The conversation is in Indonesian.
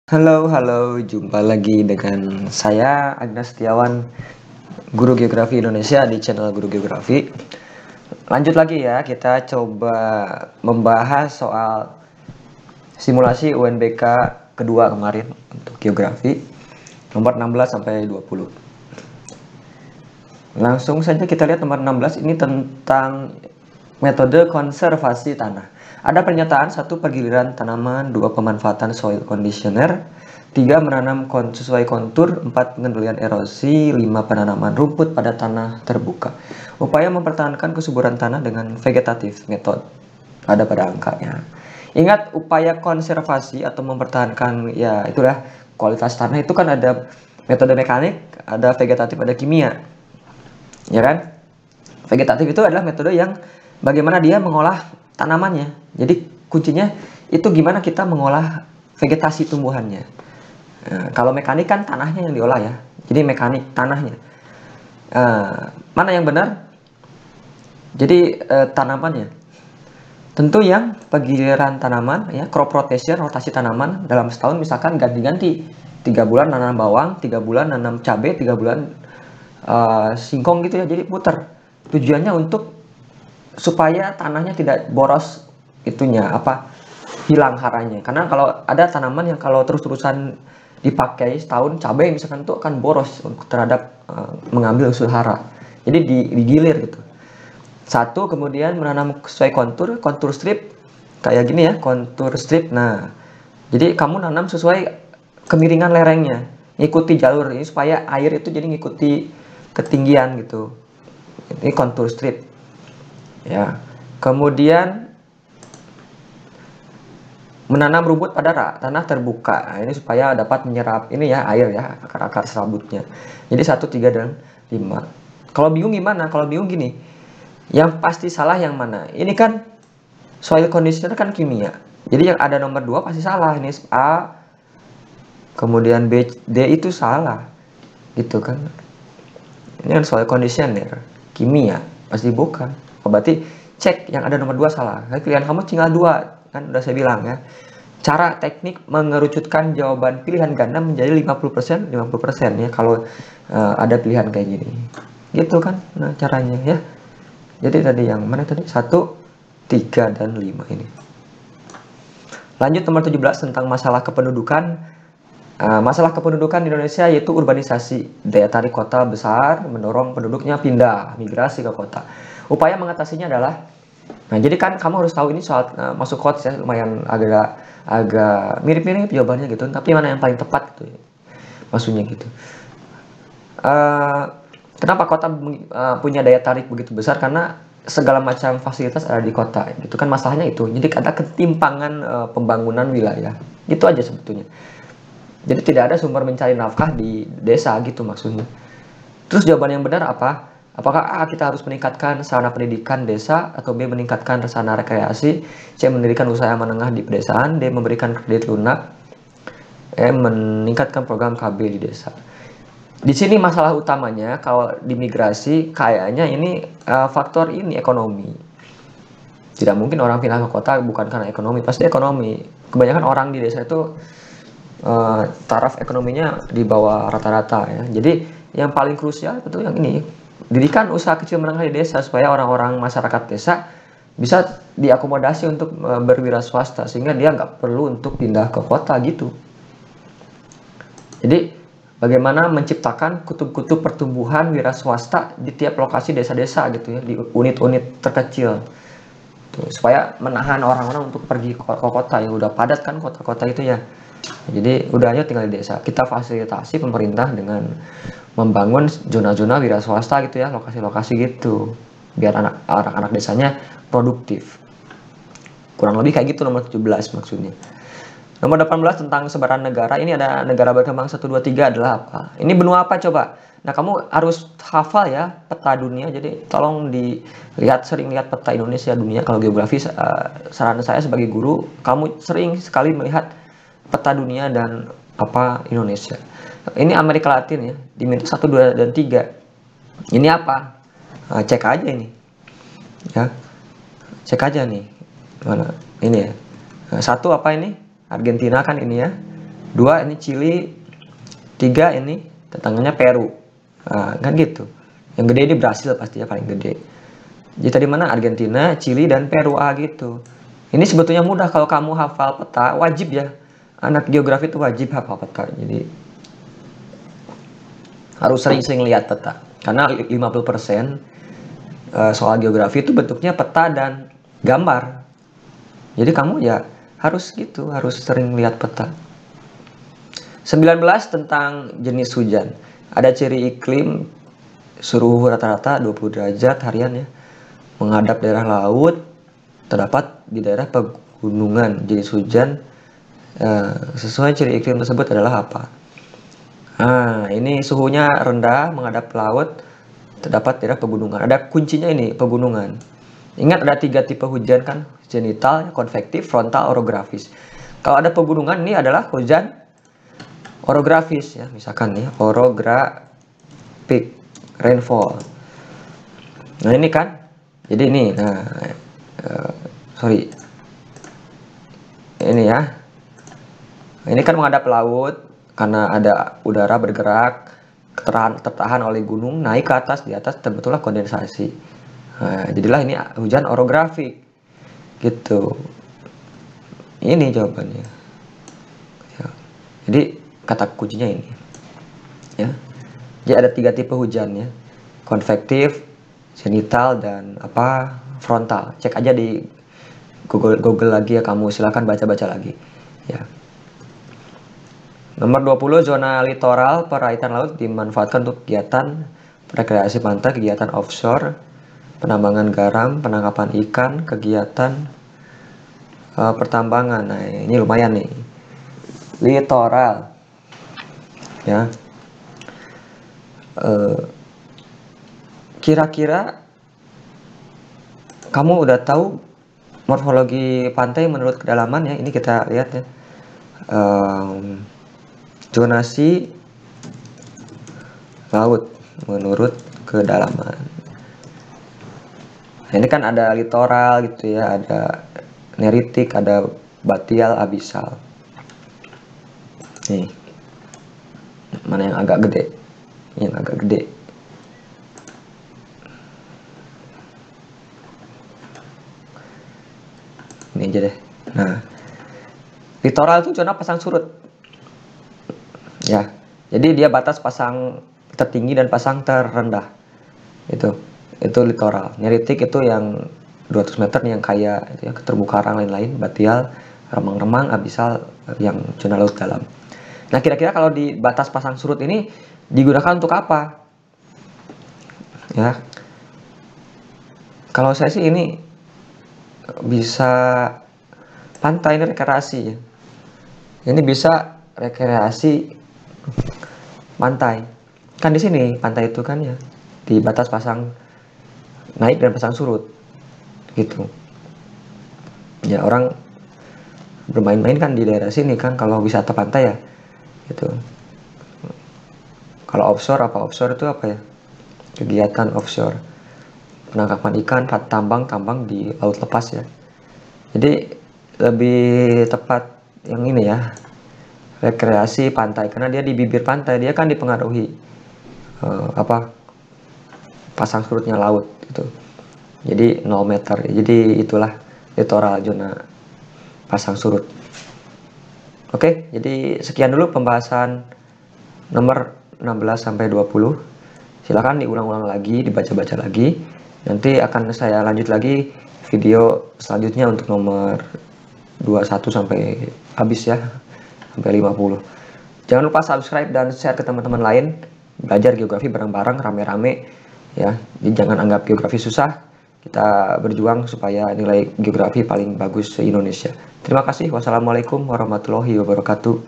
Halo, jumpa lagi dengan saya Agnes Setiawan, Guru Geografi Indonesia di channel Guru Geografi. Lanjut lagi ya, kita coba membahas soal simulasi UNBK kedua kemarin untuk geografi nomor 16 sampai 20. Langsung saja kita lihat nomor 16 ini tentang metode konservasi tanah. Ada pernyataan 1 pergiliran tanaman, 2 pemanfaatan soil conditioner, 3 menanam sesuai kontur, 4 pengendalian erosi, 5 penanaman rumput pada tanah terbuka. Upaya mempertahankan kesuburan tanah dengan vegetatif method. Ada pada angkanya. Ingat, upaya konservasi atau mempertahankan, ya itulah kualitas tanah itu kan ada metode mekanik, ada vegetatif, ada kimia. Ya kan? Vegetatif itu adalah metode yang bagaimana dia mengolah tanamannya. Jadi kuncinya itu gimana kita mengolah vegetasi tumbuhannya. Nah, kalau mekanik kan tanahnya yang diolah ya. Jadi mekanik tanahnya. Mana yang benar? Jadi tanamannya. Tentu yang pegiliran tanaman ya, crop rotation, rotasi tanaman dalam setahun misalkan ganti-ganti. 3 bulan nanam bawang, 3 bulan nanam cabai, 3 bulan singkong gitu ya. Jadi putar. Tujuannya untuk supaya tanahnya tidak boros itunya hilang haranya. Karena kalau ada tanaman yang kalau terus-terusan dipakai setahun, cabai misalkan itu akan boros terhadap mengambil unsur hara. Jadi digilir gitu. 1, kemudian menanam sesuai kontur strip kayak gini ya, kontur strip. Nah, jadi kamu nanam sesuai kemiringan lerengnya, ngikuti jalur ini supaya air itu jadi ngikuti ketinggian gitu. Ini kontur strip. Ya. Kemudian menanam rumput pada tanah terbuka. Nah, ini supaya dapat menyerap ini ya air ya, akar-akar serabutnya. Jadi 1, 3 dan 5. Kalau bingung gimana? Kalau bingung gini. Yang pasti salah yang mana? Ini kan soil conditioner kan kimia. Jadi yang ada nomor 2 pasti salah. Ini A, kemudian B, D itu salah. Gitu kan. Ini kan soil conditioner, kimia, pasti bukan. Oh, berarti cek yang ada nomor 2 salah. Nah, pilihan kamu tinggal 2, kan udah saya bilang ya. Cara teknik mengerucutkan jawaban pilihan ganda menjadi 50%, 50% ya kalau ada pilihan kayak gini. Gitu kan nah caranya ya. Jadi tadi yang mana tadi? 1, 3 dan 5 ini. Lanjut nomor 17 tentang masalah kependudukan. Masalah kependudukan di Indonesia yaitu urbanisasi. Daya tarik kota besar mendorong penduduknya pindah, migrasi ke kota. Upaya mengatasinya adalah, nah jadi kan kamu harus tahu ini soal masuk quotes ya, lumayan agak mirip-mirip jawabannya gitu. Tapi mana yang paling tepat gitu ya, maksudnya gitu. Kenapa kota punya daya tarik begitu besar? Karena segala macam fasilitas ada di kota. Itu kan masalahnya itu. Jadi ada ketimpangan pembangunan wilayah. Itu aja sebetulnya. Jadi tidak ada sumber mencari nafkah di desa gitu maksudnya. Terus jawaban yang benar apa? Apakah A, kita harus meningkatkan sarana pendidikan desa, atau B, meningkatkan sarana rekreasi, C, mendirikan usaha menengah di pedesaan, D, memberikan kredit lunak, E, meningkatkan program KB di desa. Di sini masalah utamanya kalau di migrasi kayaknya ini faktor ini ekonomi. Tidak mungkin orang pindah ke kota bukan karena ekonomi, pasti ekonomi. Kebanyakan orang di desa itu taraf ekonominya di bawah rata-rata ya. Jadi yang paling krusial betul yang ini, dirikan usaha kecil menengah di desa supaya orang-orang masyarakat desa bisa diakomodasi untuk berwira swasta sehingga dia nggak perlu untuk pindah ke kota gitu. Jadi bagaimana menciptakan kutub-kutub pertumbuhan wira swasta di tiap lokasi desa-desa gitu ya, di unit-unit terkecil. Tuh, supaya menahan orang-orang untuk pergi ke kota ya, udah padat kan kota-kota itu ya. Jadi udahnya tinggal di desa. Kita fasilitasi pemerintah dengan membangun zona-zona wira swasta gitu ya, lokasi-lokasi gitu. Biar anak-anak desanya produktif. Kurang lebih kayak gitu nomor 17 maksudnya. Nomor 18 tentang sebaran negara. Ini ada negara berkembang 1, 2, 3 adalah apa? Ini benua apa coba? Nah, kamu harus hafal ya peta dunia. Jadi tolong sering lihat peta Indonesia dunia. Kalau geografi, saran saya sebagai guru, kamu sering sekali melihat peta dunia dan Indonesia. Ini Amerika Latin ya. Diminta 1, 2, dan 3. Ini apa? Cek aja ini. Ya. Cek aja nih. Mana? Ini ya. 1 apa ini? Argentina kan ini ya. 2 ini Chili, 3 ini tetangganya Peru. Nah, kan gitu. Yang gede ini Brasil pasti ya, paling gede. Jadi tadi mana Argentina, Chili, dan Peru gitu. Ini sebetulnya mudah kalau kamu hafal peta, wajib ya. Anak geografi itu wajib hafal peta. Jadi harus sering-sering lihat peta. Karena 50% soal geografi itu bentuknya peta dan gambar. Jadi kamu ya harus gitu, harus sering lihat peta. 19 tentang jenis hujan. Ada ciri iklim, suhu rata-rata 20 derajat harian ya. Menghadap daerah laut, terdapat di daerah pegunungan. Jenis hujan sesuai ciri iklim tersebut adalah apa? Nah, ini suhunya rendah, menghadap laut, terdapat daerah pegunungan. Ada kuncinya ini, pegunungan. Ingat ada 3 tipe hujan kan, zenital, konvektif, frontal, orografis. Kalau ada pegunungan ini adalah hujan orografis ya, misalkan ya, orographic rainfall. Nah ini kan, jadi ini, sorry, ini ya, ini kan menghadap laut karena ada udara bergerak, tertahan oleh gunung, naik ke atas, di atas terbentuklah kondensasi. Nah, jadilah ini hujan orografik gitu. Ini jawabannya ya. Jadi kata kuncinya ini ya. Jadi ada 3 tipe hujan ya, konvektif, zenital, dan apa, frontal. Cek aja di Google lagi ya, kamu silahkan baca-baca lagi ya. Nomor 20, zona litoral perairan laut dimanfaatkan untuk kegiatan rekreasi pantai, kegiatan offshore, penambangan garam, penangkapan ikan, kegiatan pertambangan. Nah, ini lumayan nih. Litoral. Ya. Kira-kira kamu udah tahu morfologi pantai menurut kedalaman ya? Ini kita lihat ya. Zonasi laut menurut kedalaman. Nah, ini kan ada litoral gitu ya, ada neritik, ada batial, abisal. Nih, mana yang agak gede? Yang agak gede. Ini aja deh. Nah, litoral itu zona pasang surut. Ya, jadi dia batas pasang tertinggi dan pasang terendah. Itu litoral. Neritik itu yang 200 meter yang kaya itu ya, terumbu karang lain-lain, batial, remang-remang, abisal yang zona laut dalam. Nah, kira-kira kalau di batas pasang surut ini digunakan untuk apa? Ya. Kalau saya sih ini bisa pantai, ini rekreasi ya. Ini bisa rekreasi pantai. Kan di sini pantai itu kan ya di batas pasang naik dan pasang surut. Gitu. Ya, orang bermain-main kan di daerah sini kan kalau wisata pantai ya. Gitu. Kalau offshore, apa offshore itu apa ya? Kegiatan offshore. Penangkapan ikan, tambang di laut lepas ya. Jadi lebih tepat yang ini ya. Rekreasi pantai karena dia di bibir pantai, dia kan dipengaruhi pasang surutnya laut gitu. Jadi 0 meter. Jadi itulah litoral, zona pasang surut. Oke, jadi sekian dulu pembahasan nomor 16 sampai 20. Silakan diulang-ulang lagi, dibaca-baca lagi. Nanti akan saya lanjut lagi video selanjutnya untuk nomor 21 sampai habis ya. Sampai 50. Jangan lupa subscribe dan share ke teman-teman lain. Belajar geografi bareng-bareng, rame-rame ya. Jadi jangan anggap geografi susah. Kita berjuang supaya nilai geografi paling bagus se-Indonesia. Terima kasih. Wassalamualaikum warahmatullahi wabarakatuh.